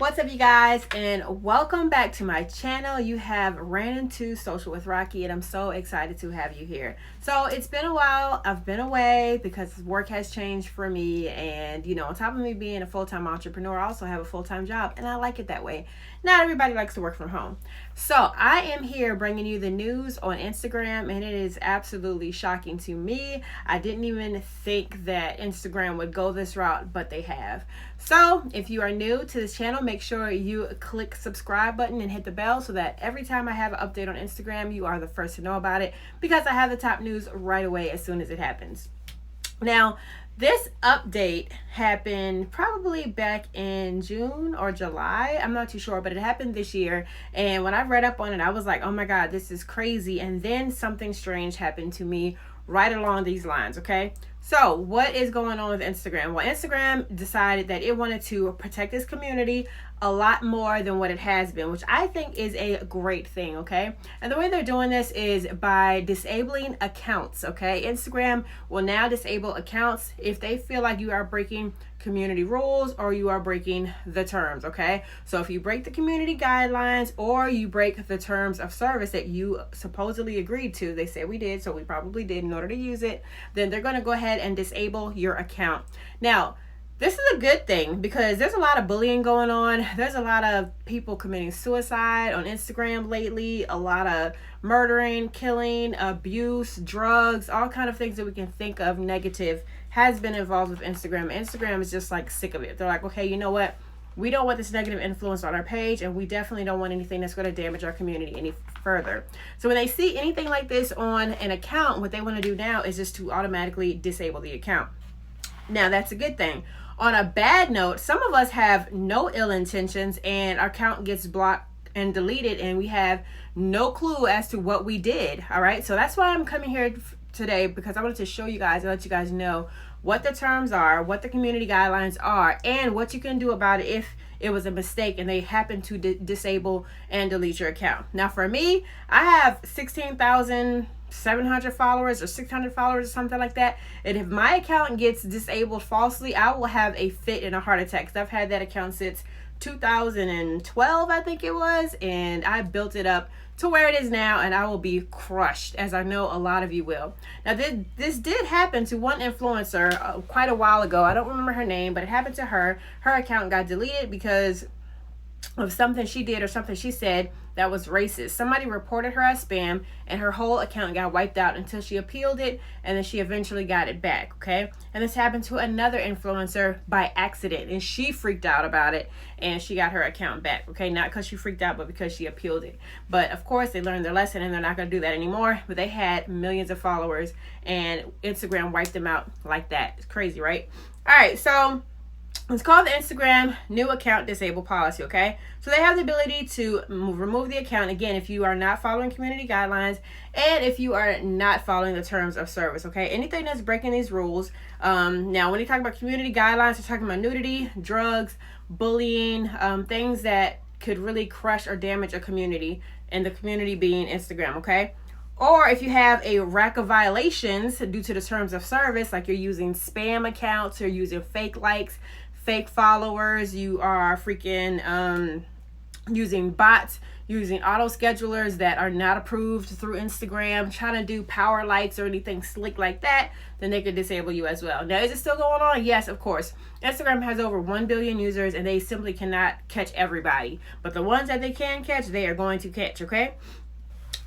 What's up, you guys, and welcome back to my channel. You have ran into Social with Rocky, and I'm so excited to have you here. So it's been a while. I've been away because work has changed for me, and on top of me being a full-time entrepreneur, I also have a full-time job, and I like it that way. Not everybody likes to work from home. So I am here bringing you the news on Instagram, and it is absolutely shocking to me. I didn't even think that Instagram would go this route, but they have. So if you are new to this channel, make sure you click subscribe button and hit the bell so that every time I have an update on Instagram, you are the first to know about it, because I have the top news right away as soon as it happens. Now, this update happened probably back in June or July. I'm not too sure, but it happened this year. And when I read up on it, I was like, oh my God, this is crazy. And then something strange happened to me right along these lines, okay? So what is going on with Instagram? Well, Instagram decided that it wanted to protect its community a lot more than what it has been, which I think is a great thing, okay? And the way they're doing this is by disabling accounts, okay? Instagram will now disable accounts if they feel like you are breaking community rules or you are breaking the terms, okay? So if you break the community guidelines or you break the terms of service that you supposedly agreed to, they say we did, so we probably did in order to use it, then they're going to go ahead and disable your account. Now, this is a good thing because there's a lot of bullying going on. There's a lot of people committing suicide on Instagram lately, a lot of murdering, killing, abuse, drugs, all kind of things that we can think of negative has been involved with Instagram. Instagram is just like sick of it. They're like, okay, you know what? We don't want this negative influence on our page, and we definitely don't want anything that's going to damage our community any further. So when they see anything like this on an account, what they want to do now is just to automatically disable the account. Now, that's a good thing. On a bad note, some of us have no ill intentions and our account gets blocked and deleted and we have no clue as to what we did. All right, so that's why I'm coming here today, because I wanted to show you guys and let you guys know what the terms are, what the community guidelines are, and what you can do about it if it was a mistake and they happen to disable and delete your account. Now for me, I have 16,700 followers or 600 followers or something like that, and if my account gets disabled falsely, I will have a fit and a heart attack, because I've had that account since 2012, I think it was, and I built it up to where it is now, and I will be crushed, as I know a lot of you will. Now this did happen to one influencer quite a while ago. I don't remember her name, but it happened to her. Her account got deleted because of something she did or something she said that was racist. Somebody reported her as spam and her whole account got wiped out until she appealed it, and then she eventually got it back, okay? And this happened to another influencer by accident, and she freaked out about it and she got her account back, okay? Not because she freaked out, but because she appealed it. But of course they learned their lesson and they're not going to do that anymore. But they had millions of followers and Instagram wiped them out like that. It's crazy, right? All right, so it's called the Instagram new account disable policy, okay? So they have the ability to remove the account, again, if you are not following community guidelines and if you are not following the terms of service, okay? Anything that's breaking these rules. Now, when you talk about community guidelines, we're talking about nudity, drugs, bullying, things that could really crush or damage a community, and the community being Instagram, okay? Or if you have a rack of violations due to the terms of service, like you're using spam accounts, you're using fake likes, fake followers, you are freaking using bots, using auto schedulers that are not approved through Instagram, trying to do power likes or anything slick like that, then they could disable you as well. Now, is it still going on? Yes, of course. Instagram has over 1 billion users and they simply cannot catch everybody. But the ones that they can catch, they are going to catch, okay?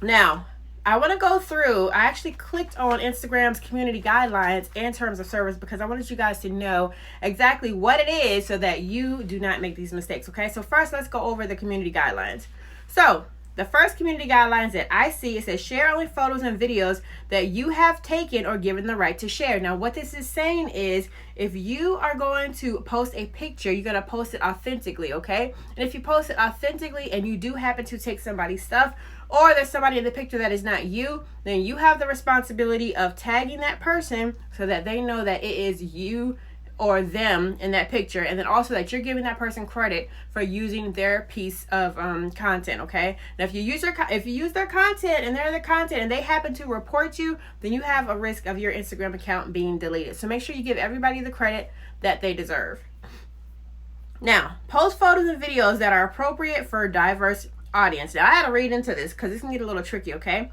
Now, I want to go through, I actually clicked on Instagram's community guidelines and terms of service because I wanted you guys to know exactly what it is so that you do not make these mistakes, okay? So first, let's go over the community guidelines. So the first community guidelines that I see, it says share only photos and videos that you have taken or given the right to share. Now, what this is saying is if you are going to post a picture, you're going to post it authentically, okay? And if you post it authentically and you do happen to take somebody's stuff, or there's somebody in the picture that is not you, then you have the responsibility of tagging that person so that they know that it is you or them in that picture, and then also that you're giving that person credit for using their piece of content, okay? Now, if you use their content and they're the content and they happen to report you, then you have a risk of your Instagram account being deleted. So make sure you give everybody the credit that they deserve. Now, post photos and videos that are appropriate for a diverse audience. Now, I had to read into this because this can get a little tricky, okay?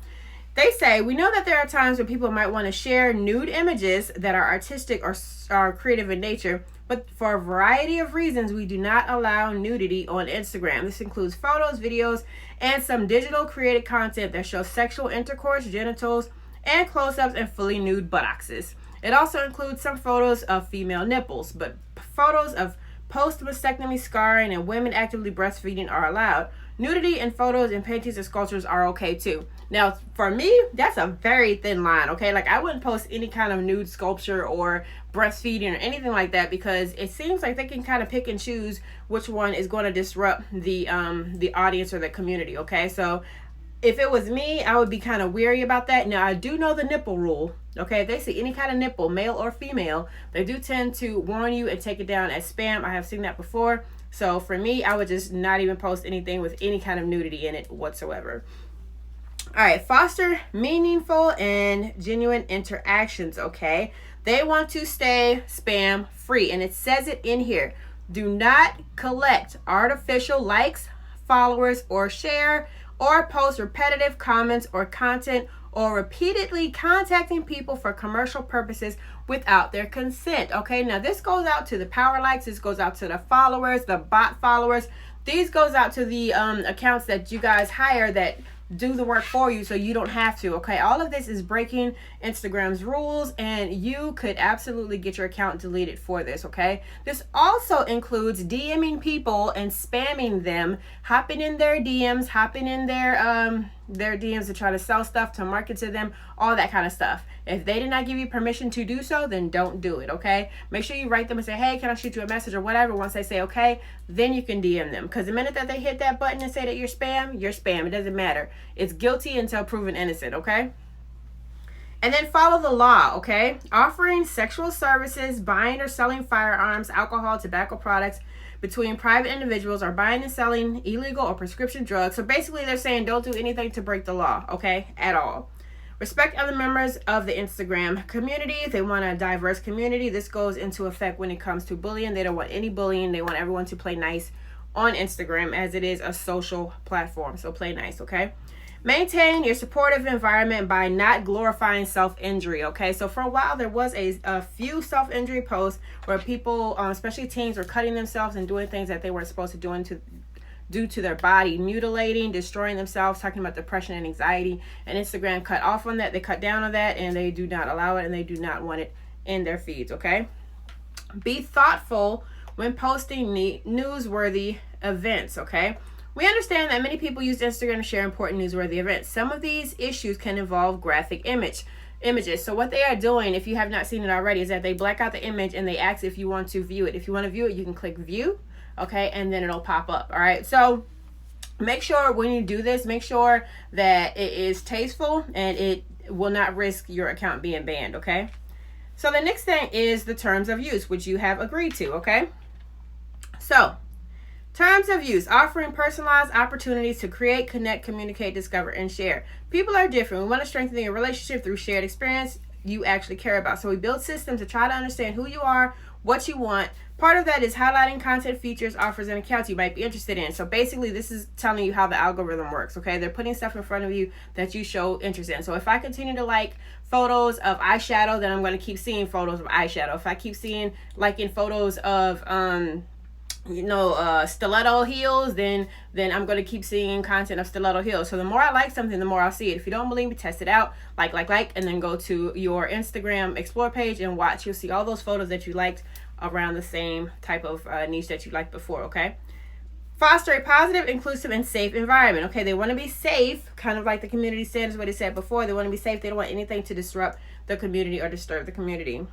They say, we know that there are times when people might want to share nude images that are artistic or are creative in nature, but for a variety of reasons, we do not allow nudity on Instagram. This includes photos, videos, and some digital created content that shows sexual intercourse, genitals, and close-ups and fully nude buttocks. It also includes some photos of female nipples, but photos of post-mastectomy scarring and women actively breastfeeding are allowed. Nudity in photos and paintings and sculptures are okay too. Now, for me, that's a very thin line, okay? Like, I wouldn't post any kind of nude sculpture or breastfeeding or anything like that because it seems like they can kind of pick and choose which one is going to disrupt the audience or the community, okay? So if it was me, I would be kind of weary about that. Now, I do know the nipple rule, okay? If they see any kind of nipple, male or female, they do tend to warn you and take it down as spam. I have seen that before. So for me, I would just not even post anything with any kind of nudity in it whatsoever. All right, foster meaningful and genuine interactions, okay? They want to stay spam free, and it says it in here. Do not collect artificial likes, followers, or share or post repetitive comments or content or repeatedly contacting people for commercial purposes without their consent. Okay, now this goes out to the power likes, this goes out to the followers, the bot followers. These goes out to the accounts that you guys hire that do the work for you so you don't have to. Okay, all of this is breaking Instagram's rules, and you could absolutely get your account deleted for this. Okay, this also includes DMing people and spamming them, hopping in their DMs, hopping in their DMs to try to sell stuff, to market to them, all that kind of stuff. If they did not give you permission to do so, then don't do it. Okay, make sure you write them and say, hey, can I shoot you a message or whatever. Once they say okay, then you can DM them, because the minute that they hit that button and say that you're spam, you're spam. It doesn't matter. It's guilty until proven innocent. Okay, and then follow the law. Okay, offering sexual services, buying or selling firearms, alcohol, tobacco products between private individuals, or buying and selling illegal or prescription drugs. So basically they're saying don't do anything to break the law, okay, at all. Respect other members of the Instagram community. They want a diverse community. This goes into effect when it comes to bullying. They don't want any bullying. They want everyone to play nice on Instagram, as it is a social platform. So play nice, okay? Maintain your supportive environment by not glorifying self-injury, okay? So for a while, there was a few self-injury posts where people, especially teens, were cutting themselves and doing things that they weren't supposed to do to their body, mutilating, destroying themselves, talking about depression and anxiety. And Instagram cut off on that. They cut down on that, and they do not allow it, and they do not want it in their feeds, okay? Be thoughtful when posting newsworthy events, okay? We understand that many people use Instagram to share important newsworthy events. Some of these issues can involve graphic images. So what they are doing, if you have not seen it already, is that they black out the image and they ask if you want to view it. If you want to view it, you can click view, okay, and then it'll pop up. All right, so make sure when you do this, make sure that it is tasteful and it will not risk your account being banned, okay? So the next thing is the terms of use, which you have agreed to, okay? So terms of use: offering personalized opportunities to create, connect, communicate, discover, and share. People are different. We want to strengthen your relationship through shared experience you actually care about. So we build systems to try to understand who you are, what you want. Part of that is highlighting content, features, offers, and accounts you might be interested in. So basically, this is telling you how the algorithm works, okay? They're putting stuff in front of you that you show interest in. So if I continue to like photos of eyeshadow, then I'm going to keep seeing photos of eyeshadow. If I keep liking photos of stiletto heels, then I'm going to keep seeing content of stiletto heels. So the more I like something, the more I'll see it. If you don't believe me, test it out. Like, and then go to your Instagram Explore page and watch. You'll see all those photos that you liked around the same type of niche that you liked before, okay? Foster a positive, inclusive, and safe environment, okay? They want to be safe, kind of like the community standards, what it said before. They want to be safe. They don't want anything to disrupt the community or disturb the community.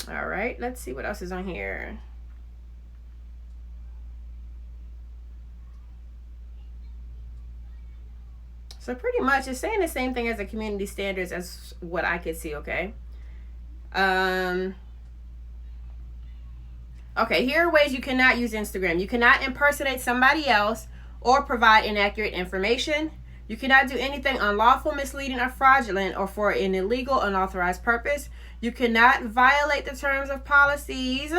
All right, let's see what else is on here. So pretty much it's saying the same thing as the community standards as what I could see, okay? Okay, here are ways you cannot use Instagram. You cannot impersonate somebody else or provide inaccurate information. You cannot do anything unlawful, misleading, or fraudulent, or for an illegal, unauthorized purpose. You cannot violate the terms of policies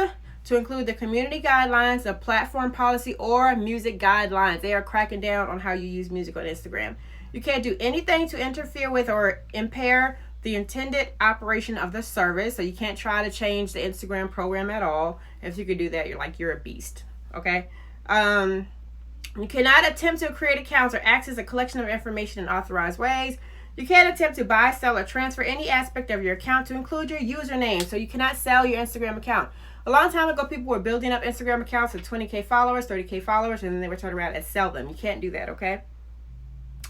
to include the community guidelines, the platform policy, or music guidelines. They are cracking down on how you use music on Instagram. You can't do anything to interfere with or impair the intended operation of the service. So you can't try to change the Instagram program at all. If you could do that, you're a beast. Okay. You cannot attempt to create accounts or access a collection of information in authorized ways. You can't attempt to buy, sell, or transfer any aspect of your account to include your username. So you cannot sell your Instagram account. A long time ago, people were building up Instagram accounts with 20K followers, 30K followers, and then they would turn around and sell them. You can't do that, okay?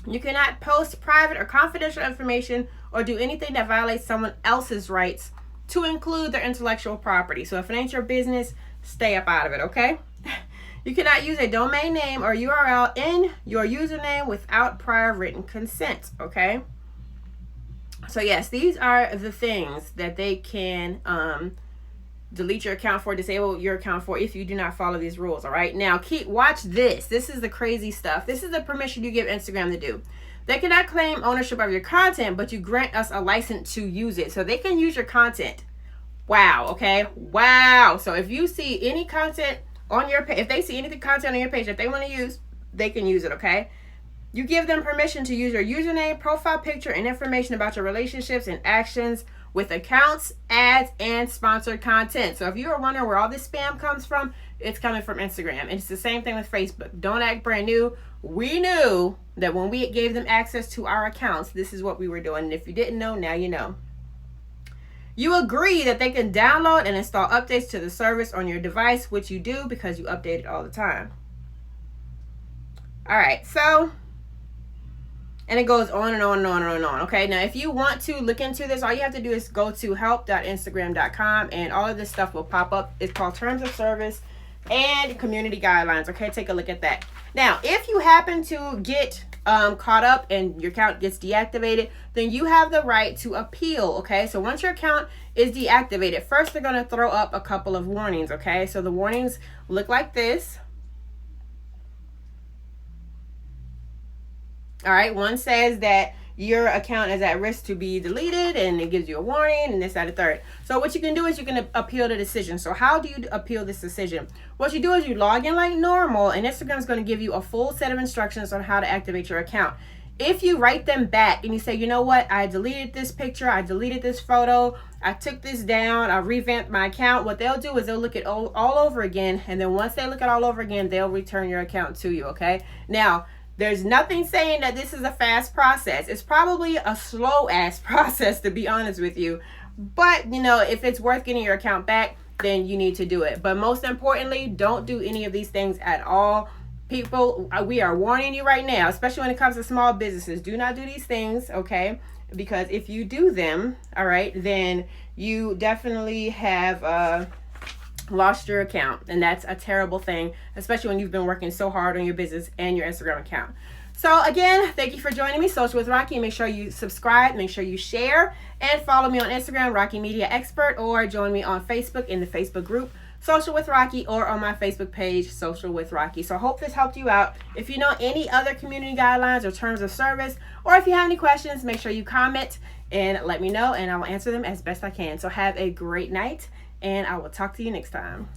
You cannot post private or confidential information or do anything that violates someone else's rights, to include their intellectual property. So if it ain't your business, stay up out of it, okay? You cannot use a domain name or URL in your username without prior written consent, okay? So yes, these are the things that they can delete your account for, disable your account for, if you do not follow these rules. All right, now watch this. This is the crazy stuff. This is the permission you give Instagram to do. They cannot claim ownership of your content, but you grant us a license to use it. So they can use your content. Wow. Okay. Wow. So if you see any content on your page, if they see anything content on your page that they want to use, they can use it. Okay. You give them permission to use your username, profile picture, and information about your relationships and actions with accounts, ads, and sponsored content. So if you are wondering where all this spam comes from, it's coming from Instagram. And it's the same thing with Facebook. Don't act brand new. We knew that when we gave them access to our accounts, this is what we were doing. And if you didn't know, now you know. You agree that they can download and install updates to the service on your device, which you do because you update it all the time. All right, so... and it goes on and on and on and on. Okay, now if you want to look into this, all you have to do is go to help.instagram.com and all of this stuff will pop up. It's called Terms of Service and Community Guidelines. Okay, take a look at that. Now, if you happen to get caught up and your account gets deactivated, then you have the right to appeal. Okay, so once your account is deactivated, first they're going to throw up a couple of warnings. Okay, so the warnings look like this. All right, one says that your account is at risk to be deleted, and it gives you a warning, and this, that, and third. So what you can do is you can appeal the decision. So how do you appeal this decision? What you do is you log in like normal, and Instagram is going to give you a full set of instructions on how to activate your account. If you write them back and you say, you know what, I deleted this picture, I deleted this photo, I took this down, I revamped my account, what they'll do is they'll look at all over again, and then once they look at all over again, they'll return your account to you, okay? Now, there's nothing saying that this is a fast process. It's probably a slow ass process, to be honest with you. But, you know, if it's worth getting your account back, then you need to do it. But most importantly, don't do any of these things at all. People, we are warning you right now, especially when it comes to small businesses. Do not do these things, okay? Because if you do them, all right, then you definitely have lost your account, and that's a terrible thing, especially when you've been working so hard on your business and your Instagram account. So again, thank you for joining me, Social with Rocky. Make sure you subscribe, make sure you share, and follow me on Instagram, Rocky Media Expert, or join me on Facebook in the Facebook group Social with Rocky, or on my Facebook page, Social with Rocky. So I hope this helped you out. If you know any other community guidelines or terms of service, or if you have any questions, make sure you comment and let me know, and I will answer them as best I can. So have a great night, and I will talk to you next time.